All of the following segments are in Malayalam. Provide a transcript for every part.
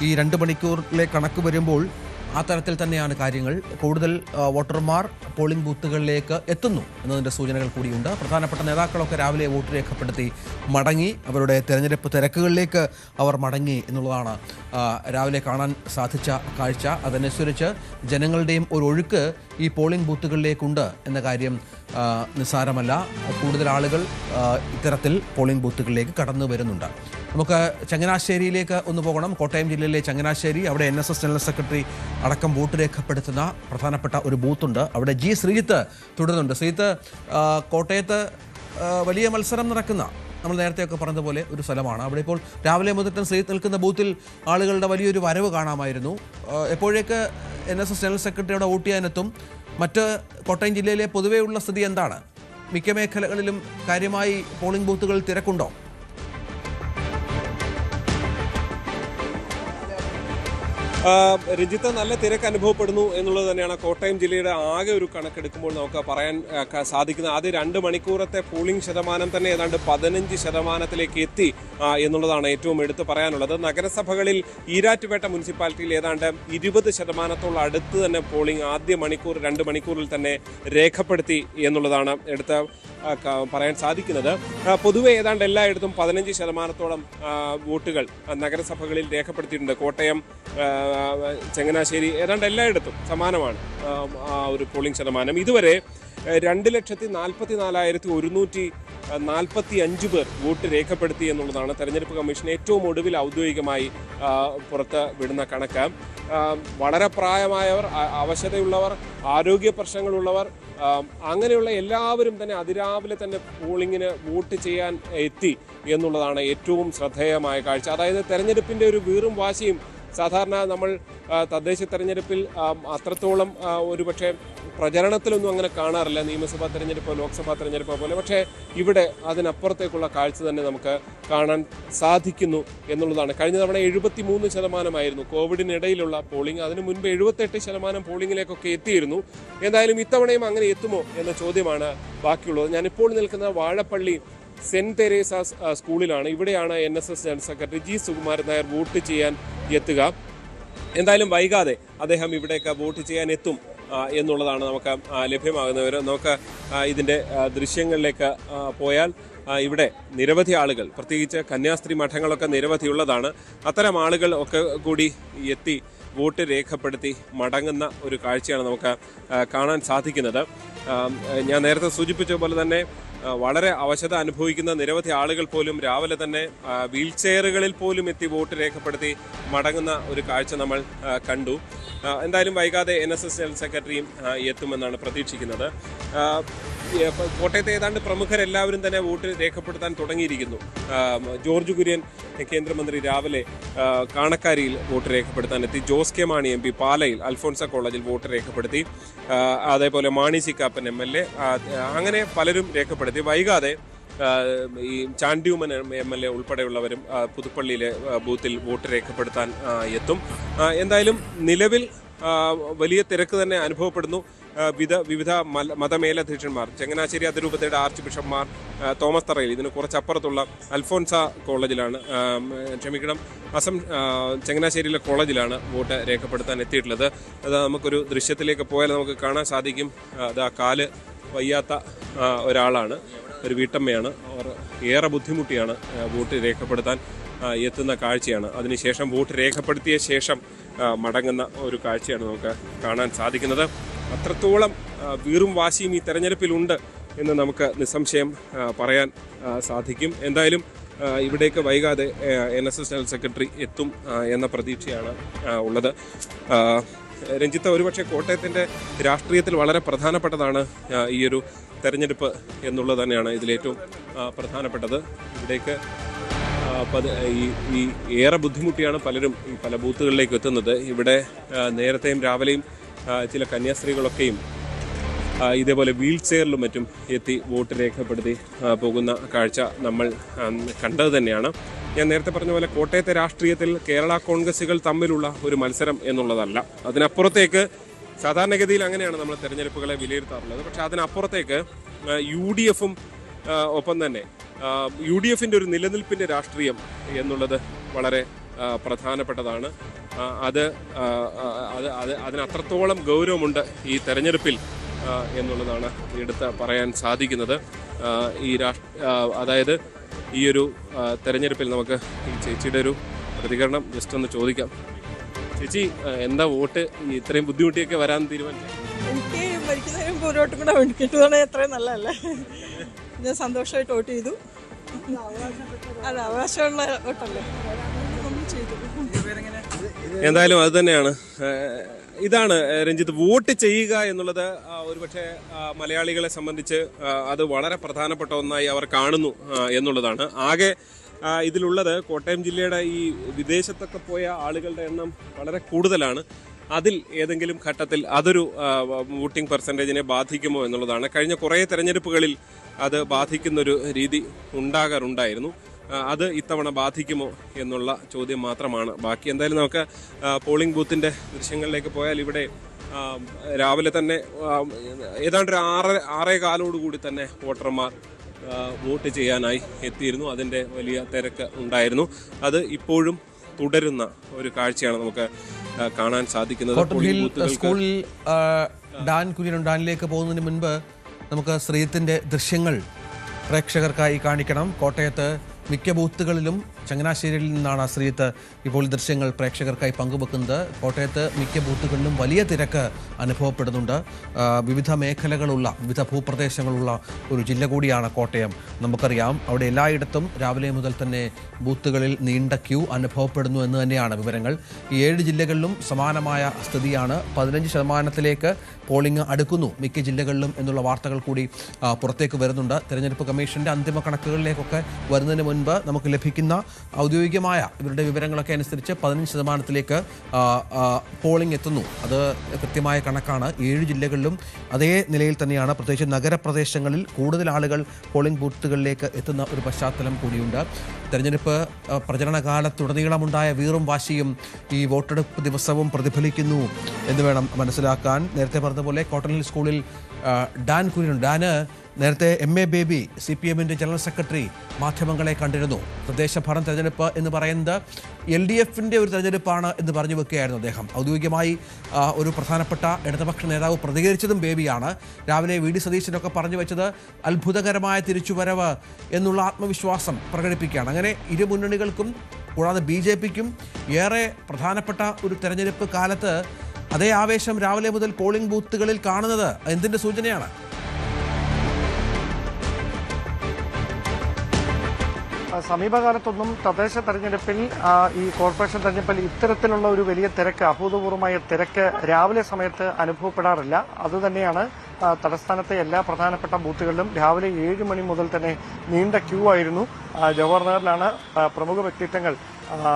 ഈ 2 മണിക്കൂറിലെ കണക്ക് വരുമ്പോൾ ആ തരത്തിൽ തന്നെയാണ് കാര്യങ്ങൾ. കൂടുതൽ വോട്ടർമാർ പോളിംഗ് ബൂത്തുകളിലേക്ക് എത്തുന്നു എന്നതിൻ്റെ സൂചനകൾ കൂടിയുണ്ട്. പ്രധാനപ്പെട്ട നേതാക്കളൊക്കെ രാവിലെ വോട്ട് രേഖപ്പെടുത്തി മടങ്ങി, അവരുടെ തെരഞ്ഞെടുപ്പ് തിരക്കുകളിലേക്ക് അവർ മടങ്ങി എന്നുള്ളതാണ് രാവിലെ കാണാൻ സാധിച്ച കാഴ്ച. അതനുസരിച്ച് ജനങ്ങളുടെയും ഒരു ഒഴുക്ക് ഈ പോളിംഗ് ബൂത്തുകളിലേക്കുണ്ട് എന്ന കാര്യം നിസ്സാരമല്ല. കൂടുതൽ ആളുകൾ ഇത്തരത്തിൽ പോളിംഗ് ബൂത്തുകളിലേക്ക് കടന്നു വരുന്നുണ്ട്. നമുക്ക് ചങ്ങനാശ്ശേരിയിലേക്ക് ഒന്ന് പോകണം. കോട്ടയം ജില്ലയിലെ ചങ്ങനാശ്ശേരി, അവിടെ NSS ജനറൽ സെക്രട്ടറി അടക്കം വോട്ട് രേഖപ്പെടുത്തുന്ന പ്രധാനപ്പെട്ട ഒരു ബൂത്തുണ്ട്. അവിടെ G. ശ്രീജിത്ത് തുടരുന്നുണ്ട്. ശ്രീജിത്ത്, കോട്ടയത്ത് വലിയ മത്സരം നടക്കുന്ന, നമ്മൾ നേരത്തെയൊക്കെ പറഞ്ഞതുപോലെ ഒരു സ്ഥലമാണ്. അവിടെ ഇപ്പോൾ രാവിലെ മുതൽ ശ്രീജിത്ത് നിൽക്കുന്ന ബൂത്തിൽ ആളുകളുടെ വലിയൊരു വരവ് കാണാമായിരുന്നു. എപ്പോഴേക്ക് NSS ജനറൽ സെക്രട്ടറി അവിടെ വോട്ട് ചെയ്യാനെത്തും? മറ്റ് കോട്ടയം ജില്ലയിലെ പൊതുവെയുള്ള സ്ഥിതി എന്താണ്? മിക്ക മേഖലകളിലും കാര്യമായി പോളിംഗ് ബൂത്തുകൾ തിരക്കുണ്ടോ? രഞ്ജിത്ത്, നല്ല തിരക്ക് അനുഭവപ്പെടുന്നു എന്നുള്ളത് തന്നെയാണ് കോട്ടയം ജില്ലയുടെ ആകെ ഒരു കണക്കെടുക്കുമ്പോൾ നമുക്ക് പറയാൻ സാധിക്കുന്നത്. ആദ്യ 2 മണിക്കൂറത്തെ പോളിംഗ് ശതമാനം തന്നെ ഏതാണ്ട് 15% എത്തി എന്നുള്ളതാണ് ഏറ്റവും എടുത്തു പറയാനുള്ളത്. നഗരസഭകളിൽ ഈരാറ്റുപേട്ട മുനിസിപ്പാലിറ്റിയിൽ ഏതാണ്ട് 20% അടുത്ത് തന്നെ പോളിംഗ് ആദ്യ മണിക്കൂർ 2 മണിക്കൂറിൽ തന്നെ രേഖപ്പെടുത്തി എന്നുള്ളതാണ് എടുത്ത് പറയാൻ സാധിക്കുന്നത്. പൊതുവെ ഏതാണ്ട് എല്ലായിടത്തും 15% വോട്ടുകൾ നഗരസഭകളിൽ രേഖപ്പെടുത്തിയിട്ടുണ്ട്. കോട്ടയം, ചങ്ങനാശ്ശേരി ഏതാണ്ട് എല്ലായിടത്തും സമാനമാണ് ഒരു പോളിംഗ് ശതമാനം. ഇതുവരെ 2,44,145 പേർ വോട്ട് രേഖപ്പെടുത്തി എന്നുള്ളതാണ് തെരഞ്ഞെടുപ്പ് കമ്മീഷൻ ഏറ്റവും ഒടുവിൽ ഔദ്യോഗികമായി പുറത്ത് വിടുന്ന കണക്ക്. വളരെ പ്രായമായവർ, അവശതയുള്ളവർ, ആരോഗ്യ പ്രശ്നങ്ങളുള്ളവർ, അങ്ങനെയുള്ള എല്ലാവരും തന്നെ അതിരാവിലെ തന്നെ പോളിങ്ങിന് വോട്ട് ചെയ്യാൻ എത്തി എന്നുള്ളതാണ് ഏറ്റവും ശ്രദ്ധേയമായ കാഴ്ച. അതായത് തെരഞ്ഞെടുപ്പിൻ്റെ ഒരു വീറും വാശിയും സാധാരണ നമ്മൾ തദ്ദേശ തെരഞ്ഞെടുപ്പിൽ അത്രത്തോളം ഒരുപക്ഷെ പ്രചരണത്തിലൊന്നും അങ്ങനെ കാണാറില്ല, നിയമസഭാ തെരഞ്ഞെടുപ്പോ ലോക്സഭാ തെരഞ്ഞെടുപ്പോ പോലെ. പക്ഷേ ഇവിടെ അതിനപ്പുറത്തേക്കുള്ള കാഴ്ച തന്നെ നമുക്ക് കാണാൻ സാധിക്കുന്നു എന്നുള്ളതാണ്. കഴിഞ്ഞ തവണ 73% കോവിഡിനിടയിലുള്ള പോളിംഗ്. അതിനു മുൻപ് 78% പോളിംഗിലേക്കൊക്കെ എത്തിയിരുന്നു. എന്തായാലും ഇത്തവണയും അങ്ങനെ എത്തുമോ എന്ന ചോദ്യമാണ് ബാക്കിയുള്ളത്. ഞാനിപ്പോൾ നിൽക്കുന്ന വാഴപ്പള്ളി സെന്റ് തെരേസാസ് സ്കൂളിലാണ്. ഇവിടെയാണ് NSS general secretary G. Sukumaran Nair vote ചെയ്യാൻ എത്തുക. എന്തായാലും വൈകാതെ അദ്ദേഹം ഇവിടേക്ക് വോട്ട് ചെയ്യാൻ എത്തും എന്നുള്ളതാണ് നമുക്ക് ലഭ്യമാകുന്നവർ. നമുക്ക് ഇതിൻ്റെ ദൃശ്യങ്ങളിലേക്ക് പോയാൽ ഇവിടെ നിരവധി ആളുകൾ, പ്രത്യേകിച്ച് കന്യാസ്ത്രീ മഠങ്ങളൊക്കെ നിരവധിയുള്ളതാണ്. അത്തരം ആളുകൾ ഒക്കെ കൂടി എത്തി വോട്ട് രേഖപ്പെടുത്തി മടങ്ങുന്ന ഒരു കാഴ്ചയാണ് നമുക്ക് കാണാൻ സാധിക്കുന്നത്. ഞാൻ നേരത്തെ സൂചിപ്പിച്ച പോലെ തന്നെ വളരെ അവശത അനുഭവിക്കുന്ന നിരവധി ആളുകൾ പോലും രാവിലെ തന്നെ വീൽ ചെയറുകളിൽ പോലും എത്തി വോട്ട് രേഖപ്പെടുത്തി മടങ്ങുന്ന ഒരു കാഴ്ച നമ്മൾ കണ്ടു. എന്തായാലും വൈകാതെ NSS ജനറൽ സെക്രട്ടറിയും എത്തുമെന്നാണ് പ്രതീക്ഷിക്കുന്നത്. കോട്ടയത്തെ ഏതാണ്ട് പ്രമുഖരെല്ലാവരും തന്നെ വോട്ട് രേഖപ്പെടുത്താൻ തുടങ്ങിയിരിക്കുന്നു. ജോർജ് കുര്യൻ കേന്ദ്രമന്ത്രി രാവിലെ കാണക്കാരിയിൽ വോട്ട് രേഖപ്പെടുത്താൻ എത്തി. ജോസ് കെ മാണി MP പാലയിൽ അൽഫോൺസ കോളേജിൽ വോട്ട് രേഖപ്പെടുത്തി. അതേപോലെ മാണി സി കാപ്പൻ MLA, അങ്ങനെ പലരും രേഖപ്പെടുത്തി. വൈകാതെ ഈ ചാണ്ടിയുമൻ MLA ഉൾപ്പെടെയുള്ളവരും പുതുപ്പള്ളിയിലെ ബൂത്തിൽ വോട്ട് രേഖപ്പെടുത്താൻ എത്തും. എന്തായാലും നിലവിൽ വലിയ തിരക്ക് തന്നെ അനുഭവപ്പെടുന്നു. വിവിധ മതമേലധ്യക്ഷന്മാർ, ചങ്ങനാശ്ശേരി അതിരൂപതയുടെ ആർച്ച് ബിഷപ്പ്മാർ, തോമസ് തറയിൽ, ഇതിന് കുറച്ചപ്പുറത്തുള്ള അൽഫോൺസ കോളേജിലാണ്, ചങ്ങനാശ്ശേരിയിലെ കോളേജിലാണ് വോട്ട് രേഖപ്പെടുത്താൻ എത്തിയിട്ടുള്ളത്. അത് നമുക്കൊരു ദൃശ്യത്തിലേക്ക് പോയാൽ നമുക്ക് കാണാൻ സാധിക്കും. അത് കാല് വയ്യാത്ത ഒരാളാണ്, ഒരു വീട്ടമ്മയാണ്. അവർ ഏറെ ബുദ്ധിമുട്ടിയാണ് വോട്ട് രേഖപ്പെടുത്താൻ എത്തുന്ന കാഴ്ചയാണ്. അതിനുശേഷം വോട്ട് രേഖപ്പെടുത്തിയ ശേഷം മടങ്ങുന്ന ഒരു കാഴ്ചയാണ് നമുക്ക് കാണാൻ സാധിക്കുന്നത്. അത്രത്തോളം വീറും വാശിയും ഈ തെരഞ്ഞെടുപ്പിലുണ്ട് എന്ന് നമുക്ക് നിസ്സംശയം പറയാൻ സാധിക്കും. എന്തായാലും ഇവിടേക്ക് വൈകാതെ NSS ജനറൽ സെക്രട്ടറി എത്തും എന്ന പ്രതീക്ഷയാണ് ഉള്ളത്. രഞ്ജിത്ത്, ഒരുപക്ഷെ കോട്ടയത്തിൻ്റെ രാഷ്ട്രീയത്തിൽ വളരെ പ്രധാനപ്പെട്ടതാണ് ഈ ഒരു തെരഞ്ഞെടുപ്പ് എന്നുള്ളത് തന്നെയാണ് ഇതിലേറ്റവും പ്രധാനപ്പെട്ടത്. ഇവിടേക്ക് ഈ ഏറെ ബുദ്ധിമുട്ടിയാണ് പലരും ഈ പല ബൂത്തുകളിലേക്ക് എത്തുന്നത്. ഇവിടെ നേരത്തെയും രാവിലെയും ചില കന്യാസ്ത്രീകളൊക്കെയും ഇതേപോലെ വീൽ ചെയറിലും മറ്റും എത്തി വോട്ട് രേഖപ്പെടുത്തി പോകുന്ന കാഴ്ച നമ്മൾ കണ്ടത് തന്നെയാണ്. ഞാൻ നേരത്തെ പറഞ്ഞ പോലെ കോട്ടയത്തെ രാഷ്ട്രീയത്തിൽ കേരള കോൺഗ്രസുകൾ തമ്മിലുള്ള ഒരു മത്സരം എന്നുള്ളതല്ല. അതിനപ്പുറത്തേക്ക് സാധാരണഗതിയിൽ അങ്ങനെയാണ് നമ്മൾ തെരഞ്ഞെടുപ്പുകളെ വിലയിരുത്താറുള്ളത്. പക്ഷേ അതിനപ്പുറത്തേക്ക് UDFും ഒപ്പം തന്നെ UDFിൻ്റെ ഒരു നിലനിൽപ്പിൻ്റെ രാഷ്ട്രീയം എന്നുള്ളത് വളരെ പ്രധാനപ്പെട്ടതാണ്. അത് അതിന് അത്രത്തോളം ഗൗരവമുണ്ട് ഈ തെരഞ്ഞെടുപ്പിൽ എന്നുള്ളതാണ് എടുത്ത് പറയാൻ സാധിക്കുന്നത്. അതായത് ഈ ഒരു തെരഞ്ഞെടുപ്പിൽ നമുക്ക് ഈ ചേച്ചിയുടെ ഒരു പ്രതികരണം ജസ്റ്റ് ഒന്ന് ചോദിക്കാം. ചേച്ചി, എന്താ വോട്ട് ഇത്രയും ബുദ്ധിമുട്ടിയൊക്കെ വരാൻ തീരുമാനിച്ചത്? എനിക്ക് മരിക്കുന്നതിന് മുമ്പ് ഒരു വോട്ടും കൂടെ കിട്ടുവാണെങ്കിൽ എത്രയും നല്ലതല്ലേ. ഞാൻ സന്തോഷമായിട്ട് വോട്ട് ചെയ്തു. അത് അവകാശമുള്ള വോട്ടല്ലേ, ചെയ്തു. എന്തായാലും അത് തന്നെയാണ്. ഇതാണ് രഞ്ജിത്ത്, വോട്ട് ചെയ്യുക എന്നുള്ളത് ഒരുപക്ഷെ മലയാളികളെ സംബന്ധിച്ച് അത് വളരെ പ്രധാനപ്പെട്ട ഒന്നായി അവർ കാണുന്നു എന്നുള്ളതാണ്. ആകെ ഇതിലുള്ളത് കോട്ടയം ജില്ലയുടെ ഈ വിദേശത്തൊക്കെ പോയ ആളുകളുടെ എണ്ണം വളരെ കൂടുതലാണ്. അതിൽ ഏതെങ്കിലും ഘട്ടത്തിൽ അതൊരു വോട്ടിംഗ് പെർസെൻറ്റേജിനെ ബാധിക്കുമോ എന്നുള്ളതാണ്. കഴിഞ്ഞ കുറേ തെരഞ്ഞെടുപ്പുകളിൽ അത് ബാധിക്കുന്നൊരു രീതി ഉണ്ടാകാറുണ്ടായിരുന്നു. അത് ഇത്തവണ ബാധിക്കുമോ എന്നുള്ള ചോദ്യം മാത്രമാണ് ബാക്കി. എന്തായാലും നമുക്ക് പോളിംഗ് ബൂത്തിൻ്റെ ദൃശ്യങ്ങളിലേക്ക് പോയാൽ ഇവിടെ രാവിലെ തന്നെ ഏതാണ്ട് ഒരു 6:15 തന്നെ വോട്ടർമാർ വോട്ട് ചെയ്യാനായി എത്തിയിരുന്നു. അതിൻ്റെ വലിയ തിരക്ക് ഉണ്ടായിരുന്നു. അത് ഇപ്പോഴും തുടരുന്ന ഒരു കാഴ്ചയാണ് നമുക്ക് കാണാൻ സാധിക്കുന്നത്. സ്കൂളിൽ ഡാൻ കുര്യനും ഡാനിലേക്ക് പോകുന്നതിന് മുൻപ് നമുക്ക് ശ്രീജിത്തിന്റെ ദൃശ്യങ്ങൾ പ്രേക്ഷകർക്കായി കാണിക്കണം. കോട്ടയത്ത് മിക്ക ബൂത്തുകളിലും ചങ്ങനാശ്ശേരിയിൽ നിന്നാണ് ശ്രീജിത്ത് ഇപ്പോൾ ദൃശ്യങ്ങൾ പ്രേക്ഷകർക്കായി പങ്കുവെക്കുന്നത്. കോട്ടയത്ത് മിക്ക ബൂത്തുകളിലും വലിയ തിരക്ക് അനുഭവപ്പെടുന്നുണ്ട്. വിവിധ മേഖലകളുള്ള വിവിധ ഭൂപ്രദേശങ്ങളുള്ള ഒരു ജില്ല കൂടിയാണ് കോട്ടയം. നമുക്കറിയാം, അവിടെ എല്ലായിടത്തും രാവിലെ മുതൽ തന്നെ ബൂത്തുകളിൽ നീണ്ട ക്യൂ അനുഭവപ്പെടുന്നു എന്ന് തന്നെയാണ് വിവരങ്ങൾ. ഈ 7 ജില്ലകളിലും സമാനമായ സ്ഥിതിയാണ്. 15% പോളിംഗ് അടുക്കുന്നു മിക്ക ജില്ലകളിലും എന്നുള്ള വാർത്തകൾ കൂടി പുറത്തേക്ക് വരുന്നുണ്ട്. തെരഞ്ഞെടുപ്പ് കമ്മീഷന്റെ അന്തിമ കണക്കുകളിലേക്കൊക്കെ വരുന്നതിന് മുൻപ് നമുക്ക് ലഭിക്കുന്ന ഔദ്യോഗികമായ ഇവരുടെ വിവരങ്ങളൊക്കെ അനുസരിച്ച് 15% പോളിംഗ് എത്തുന്നു. അത് കൃത്യമായ കണക്കാണ്. 7 ജില്ലകളിലും അതേ നിലയിൽ തന്നെയാണ്. പ്രത്യേകിച്ച് നഗരപ്രദേശങ്ങളിൽ കൂടുതൽ ആളുകൾ പോളിംഗ് ബൂത്തുകളിലേക്ക് എത്തുന്ന ഒരു പശ്ചാത്തലം കൂടിയുണ്ട്. തെരഞ്ഞെടുപ്പ് പ്രചരണകാലത്തുടനീളമുണ്ടായ വീറും വാശിയും ഈ വോട്ടെടുപ്പ് ദിവസവും പ്രതിഫലിക്കുന്നു എന്ന് വേണം മനസ്സിലാക്കാൻ. നേരത്തെ പറഞ്ഞതുപോലെ കോട്ടൺ ഹിൽ സ്കൂളിൽ ഡാൻ കുര്യൻ, ഡാന് നേരത്തെ MA ബേബി CPMന്റെ ജനറൽ സെക്രട്ടറി മാധ്യമങ്ങളെ കണ്ടിരുന്നു. തദ്ദേശഭരണ തെരഞ്ഞെടുപ്പ് എന്ന് പറയുന്നത് LDFന്റെ ഒരു തെരഞ്ഞെടുപ്പാണ് എന്ന് പറഞ്ഞു വെക്കുകയായിരുന്നു അദ്ദേഹം. ഔദ്യോഗികമായി ഒരു പ്രധാനപ്പെട്ട ഇടതുപക്ഷ നേതാവ് പ്രതികരിച്ചതും ബേബിയാണ്. രാവിലെ VD സതീശനൊക്കെ പറഞ്ഞു വെച്ചത് അത്ഭുതകരമായ തിരിച്ചുവരവ് എന്നുള്ള ആത്മവിശ്വാസം പ്രകടിപ്പിക്കുകയാണ്. അങ്ങനെ ഇരു മുന്നണികൾക്കും കൂടാതെ BJPക്കും ഏറെ പ്രധാനപ്പെട്ട ഒരു തെരഞ്ഞെടുപ്പ് കാലത്ത് അതേ ആവേശം രാവിലെ മുതൽ പോളിംഗ് ബൂത്തുകളിൽ കാണുന്നത് എന്തിൻ്റെ സൂചനയാണ്? സമീപകാലത്തൊന്നും തദ്ദേശ തെരഞ്ഞെടുപ്പിൽ ഈ കോർപ്പറേഷൻ തെരഞ്ഞെടുപ്പിൽ ഇത്തരത്തിലുള്ള ഒരു വലിയ തിരക്ക്, അഭൂതപൂർവമായ തിരക്ക് രാവിലെ സമയത്ത് അനുഭവപ്പെടാറില്ല. അതുതന്നെയാണ് തലസ്ഥാനത്തെ എല്ലാ പ്രധാനപ്പെട്ട ബൂത്തുകളിലും രാവിലെ 7 മണി മുതൽ തന്നെ നീണ്ട ക്യൂ ആയിരുന്നു. ജവഹർലാലാണ് പ്രമുഖ വ്യക്തിത്വങ്ങൾ,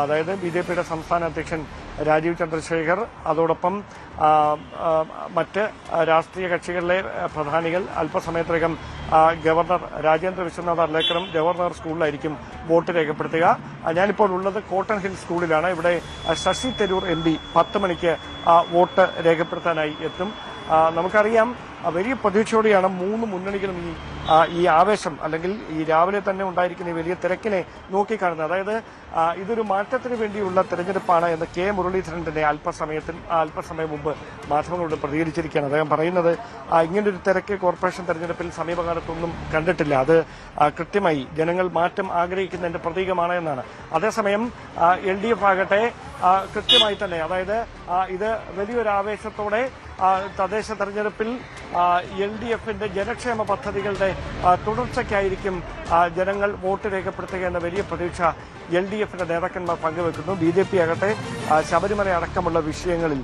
അതായത് BJPയുടെ സംസ്ഥാന അധ്യക്ഷൻ രാജീവ് ചന്ദ്രശേഖർ, അതോടൊപ്പം മറ്റ് രാഷ്ട്രീയ കക്ഷികളിലെ പ്രധാനികൾ അല്പസമയത്തിനകം ഗവർണർ രാജേന്ദ്ര വിശ്വനാഥ് അർലേക്കറും ജവഹർലാൽ സ്കൂളിലായിരിക്കും വോട്ട് രേഖപ്പെടുത്തുക. ഞാനിപ്പോൾ ഉള്ളത് കോട്ടൺ ഹിൽ സ്കൂളിലാണ്. ഇവിടെ ശശി തരൂർ MP 10 മണിക്ക് വോട്ട് രേഖപ്പെടുത്താനായി എത്തും. നമുക്കറിയാം, വലിയ പ്രതീക്ഷയോടെയാണ് 3 മുന്നണികളും ഈ ആവേശം അല്ലെങ്കിൽ ഈ രാവിലെ തന്നെ ഉണ്ടായിരിക്കുന്ന ഈ വലിയ തിരക്കിനെ നോക്കിക്കാണുന്നത്. അതായത് ഇതൊരു മാറ്റത്തിന് വേണ്ടിയുള്ള തെരഞ്ഞെടുപ്പാണ് എന്ന് K മുരളീധരൻ തന്നെ അല്പസമയം മുമ്പ് മാധ്യമങ്ങളോട് പ്രതികരിച്ചിരിക്കുകയാണ്. അദ്ദേഹം പറയുന്നത് ഇങ്ങനൊരു തിരക്ക് കോർപ്പറേഷൻ തെരഞ്ഞെടുപ്പിൽ സമീപകാലത്തൊന്നും കണ്ടിട്ടില്ല. അത് കൃത്യമായി ജനങ്ങൾ മാറ്റം ആഗ്രഹിക്കുന്നതിന്റെ പ്രതീകമാണ് എന്നാണ്. അതേസമയം LDF ആകട്ടെ കൃത്യമായി തന്നെ, അതായത് ഇത് വലിയൊരു ആവേശത്തോടെ തദ്ദേശ തെരഞ്ഞെടുപ്പിൽ LDFന്റെ ജനക്ഷേമ പദ്ധതികളുടെ തുടർച്ചയ്ക്കായിരിക്കും ജനങ്ങൾ വോട്ട് രേഖപ്പെടുത്തുക എന്ന വലിയ പ്രതീക്ഷ LDFന്റെ നേതാക്കന്മാർ പങ്കുവെക്കുന്നു. BJP ആകട്ടെ ശബരിമല അടക്കമുള്ള വിഷയങ്ങളിൽ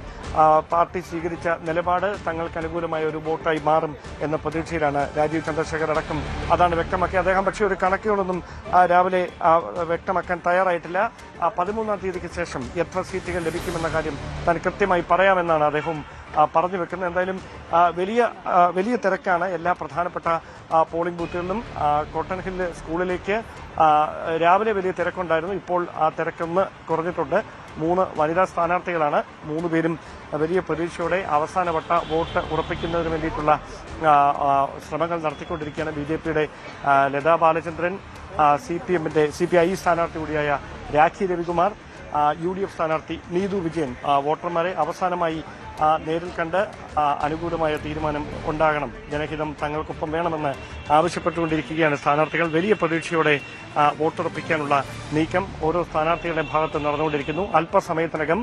പാർട്ടി സ്വീകരിച്ച നിലപാട് തങ്ങൾക്ക് അനുകൂലമായ ഒരു വോട്ടായി മാറും എന്ന പ്രതീക്ഷയിലാണ് രാജീവ് ചന്ദ്രശേഖർ അടക്കം അതാണ് വ്യക്തമാക്കി. അദ്ദേഹം പക്ഷേ ഒരു കണക്കുകളൊന്നും രാവിലെ വ്യക്തമാക്കാൻ തയ്യാറായിട്ടില്ല. 13-ാം തീയതിക്ക് ശേഷം എത്ര സീറ്റുകൾ ലഭിക്കുമെന്ന കാര്യം താൻ കൃത്യമായി പറയാമെന്നാണ് അദ്ദേഹം പറഞ്ഞു വെക്കുന്നത്. എന്തായാലും വലിയ തിരക്കാണ് എല്ലാ പ്രധാനപ്പെട്ട പോളിംഗ് ബൂത്തുകളിലും. കോട്ടൺ ഹിൽ സ്കൂളിലേക്ക് രാവിലെ വലിയ തിരക്കുണ്ടായിരുന്നു. ഇപ്പോൾ ആ തിരക്കൊന്ന് കുറഞ്ഞിട്ടുണ്ട്. 3 വനിതാ സ്ഥാനാർത്ഥികളാണ്. 3 പേരും വലിയ പ്രതീക്ഷയോടെ അവസാനവട്ട വോട്ട് ഉറപ്പിക്കുന്നതിന് വേണ്ടിയിട്ടുള്ള ശ്രമങ്ങൾ നടത്തിക്കൊണ്ടിരിക്കുകയാണ്. BJPയുടെ ലതാ ബാലചന്ദ്രൻ, CPI സ്ഥാനാർത്ഥി കൂടിയായ രാഖി രവികുമാർ, UDF സ്ഥാനാർത്ഥി നീതു വിജയൻ വോട്ടർമാരെ അവസാനമായി നേരിൽ കണ്ട് അനുകൂലമായ തീരുമാനം ഉണ്ടാകണം, ജനഹിതം തങ്ങൾക്കൊപ്പം വേണമെന്ന് ആവശ്യപ്പെട്ടുകൊണ്ടിരിക്കുകയാണ് സ്ഥാനാർത്ഥികൾ. വലിയ പ്രതീക്ഷയോടെ വോട്ടുറപ്പിക്കാനുള്ള നീക്കം ഓരോ സ്ഥാനാർത്ഥികളുടെ ഭാഗത്ത് നടന്നുകൊണ്ടിരിക്കുന്നു. അല്പസമയത്തിനകം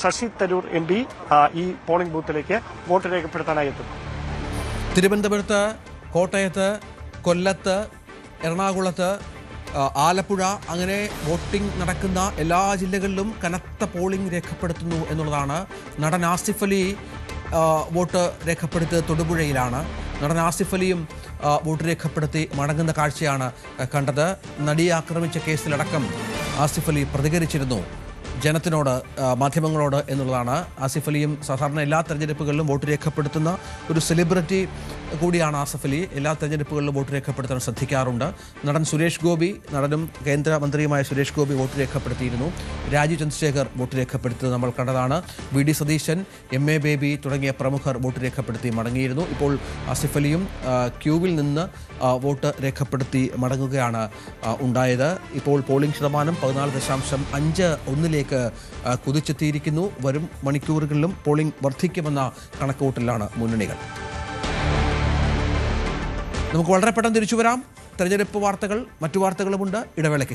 ശശി തരൂർ MP ഈ പോളിംഗ് ബൂത്തിലേക്ക് വോട്ട് രേഖപ്പെടുത്താനായി എത്തും. തിരുവനന്തപുരത്ത്, കോട്ടയത്ത്, കൊല്ലത്ത്, എറണാകുളത്ത്, ആലപ്പുഴ അങ്ങനെ വോട്ടിംഗ് നടക്കുന്ന എല്ലാ ജില്ലകളിലും കനത്ത പോളിംഗ് രേഖപ്പെടുത്തുന്നു എന്നുള്ളതാണ്. നടൻ ആസിഫ് അലി വോട്ട് രേഖപ്പെടുത്തിയത് തൊടുപുഴയിലാണ്. നടൻ ആസിഫ് അലിയും വോട്ട് രേഖപ്പെടുത്തി മടങ്ങുന്ന കാഴ്ചയാണ് കണ്ടത്. നടിയെ ആക്രമിച്ച കേസിലടക്കം ആസിഫ് അലി പ്രതികരിച്ചിരുന്നു ജനത്തിനോട്, മാധ്യമങ്ങളോട് എന്നുള്ളതാണ്. ആസിഫ് അലിയും സാധാരണ എല്ലാ തെരഞ്ഞെടുപ്പുകളിലും വോട്ട് രേഖപ്പെടുത്തുന്ന ഒരു സെലിബ്രിറ്റി കൂടിയാണ് ആസിഫ് അലി. എല്ലാ തെരഞ്ഞെടുപ്പുകളിലും വോട്ട് രേഖപ്പെടുത്താൻ ശ്രദ്ധിക്കാറുണ്ട്. നടൻ സുരേഷ് ഗോപി, നടനും കേന്ദ്രമന്ത്രിയുമായ സുരേഷ് ഗോപി വോട്ട് രേഖപ്പെടുത്തിയിരുന്നു. രാജീവ് ചന്ദ്രശേഖർ വോട്ട് രേഖപ്പെടുത്തിയത് നമ്മൾ കണ്ടതാണ്. VD സതീശൻ, MA ബേബി തുടങ്ങിയ പ്രമുഖർ വോട്ട് രേഖപ്പെടുത്തി മടങ്ങിയിരുന്നു. ഇപ്പോൾ ആസിഫ് അലിയും ക്യൂവിൽ നിന്ന് വോട്ട് രേഖപ്പെടുത്തി മടങ്ങുകയാണ് ഉണ്ടായത്. ഇപ്പോൾ പോളിംഗ് ശതമാനം 14.51 കുതിച്ചെത്തിയിരിക്കുന്നു. വരും മണിക്കൂറുകളിലും പോളിംഗ് വർദ്ധിക്കുമെന്ന കണക്കുകൂട്ടലാണ് മുന്നണികൾ. നമുക്ക് വളരെ പെട്ടെന്ന് തിരിച്ചു വരാം. തെരഞ്ഞെടുപ്പ് വാർത്തകൾ, മറ്റു വാർത്തകളുമുണ്ട്. ഇടവേളയ്ക്ക്